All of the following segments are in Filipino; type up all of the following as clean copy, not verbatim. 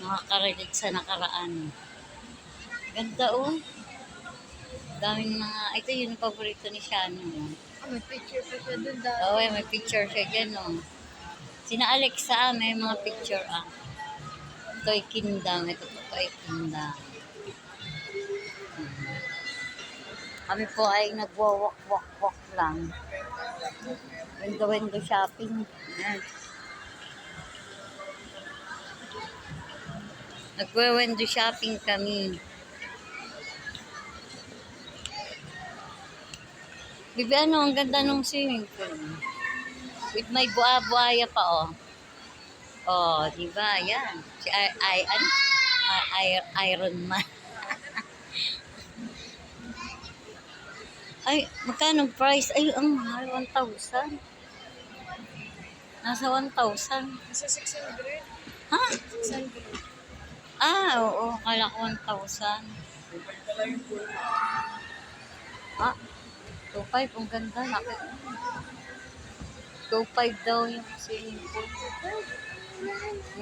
Nakaka-relate sa nakaraan. Ganda oh. Daming mga, ito yun yung paborito ni Shano. May picture pa siya dun dati. Oo, may picture siya dyan oh. Sina Alexa, may mga picture ah. Ito ay Kindang, ito ay Kindang. Kami po ay nagwa-walk lang. Window shopping. Yan. Nagwe-window shopping kami. Bibi, ano, ang ganda nung swimming pool. With my buaya pa, oh. Oh, di ba? Yan. Si Iron Man. Ay, magkano price? Ay, ang mahal, 1,000. Nasa 1,000. Nasa 600. Ha? 600. Ah, oo. Kala ko 1,000. Ah, 2,500. Ang ganda. Laki. 2,500 daw yung swimming pool.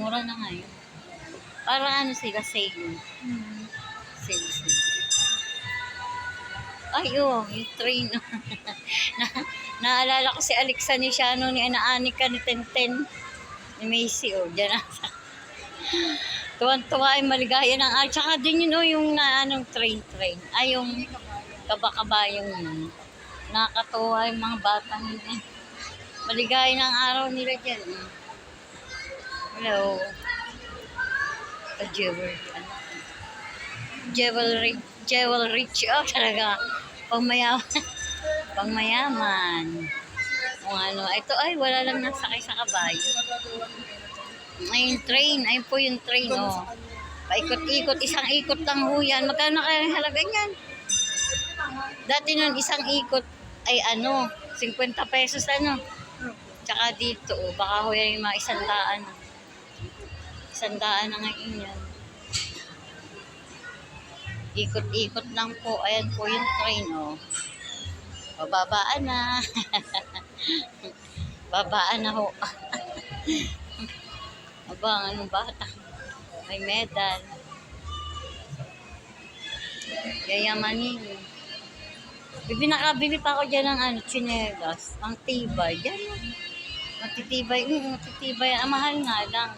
Mura na ngayon. Parang ano sila, sale. Sale. Ay, oh, yung train. Naalala ko si Alexa ni Shano, ni Anaanika, ni Tenten, ni Macy, oh, dyan na. Tuwan-tuwa ay maligaya ng tsaka din yun, oh, yung anong train. Ay, yung kaba-kabayong yun. Nakakatuwa yung mga batang yun. Maligaya ng araw nila dyan. Hello. Jewelry. Oh, talaga. Pangmayaman. Kung ano. Ito ay wala lang nasakay sa kabayo. Ay, yung train. Ayun po yung train, oh. Paikot-ikot. Isang ikot lang ho yan. Magkano kaya yung halaga niyan? Dati nun, isang ikot ay ano, 50 pesos ano. Tsaka dito, oh, baka ho yan yung mga 100. 100 na ngayon yan. Ikot-ikot lang po. Ayan po yung train, oh. Bababaan na. Babaan na ho. Aba, anong bata? May medal. Yayamanin. Nakabili pa ako dyan ng ano, chinelas. Ang tibay. Yan. Matitibay. Matitibay. Ang mahal nga lang.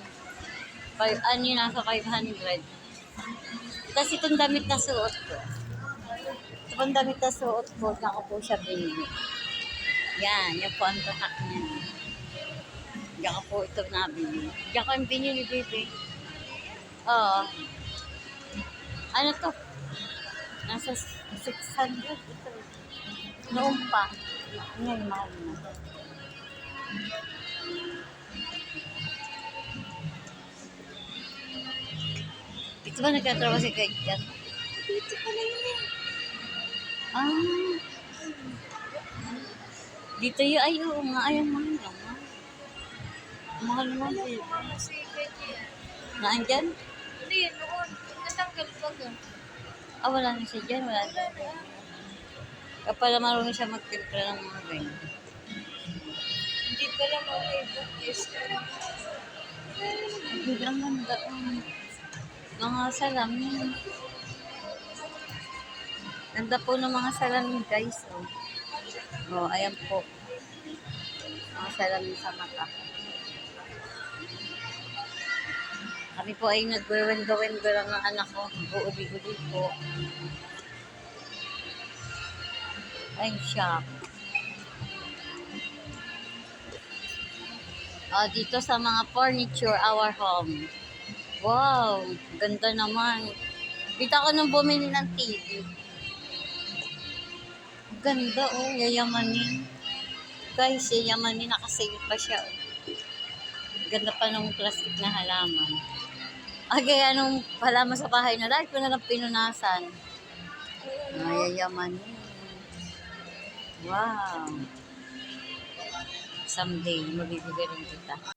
Nasa 500. Tapos itong damit na suot ko. Itong damit na suot ko, diyan ko po siya binili. Yan. Yan po ang tatak niya. Diyan ko po ito nabili. Diyan ko yung binili, baby. Oo. Ano to? Nasa 600 ito. Noon pa. Ngayon, mahal na. Ito ba nagtatrabaho si Kate yan? Dito pala yun eh. Ah. Dito yun. Ay, oo nga. Ay, mahal naman. Mahal naman. Si Betty. Naandyan? Hindi, noon. Natanggal pa ka. Ah, wala na siya dyan. Wala na. Kapala marunong siya magtimpla ng mga ganyan. Hindi pala mag-ibig. Yes. Ang ganda. Mga salamin. Ganda po ng mga salamin, guys. Oh, ayan po. Mga salamin sa mata. Kami po ay nagwe-wendo lang ng anak ko. Uuli-uli po. Ay, shop. Dito sa mga furniture, our home. Wow, ganda naman. Kita ko nung bumili ng TV. Ganda, oh, yayamanin. Guys, yayamanin, nakasale pa siya. Ganda pa ng plastic na halaman. Kaya nung halaman sa bahay na, dahil ko na lang pinunasan. Yayamanin. Wow. Someday, mabibigay rin kita.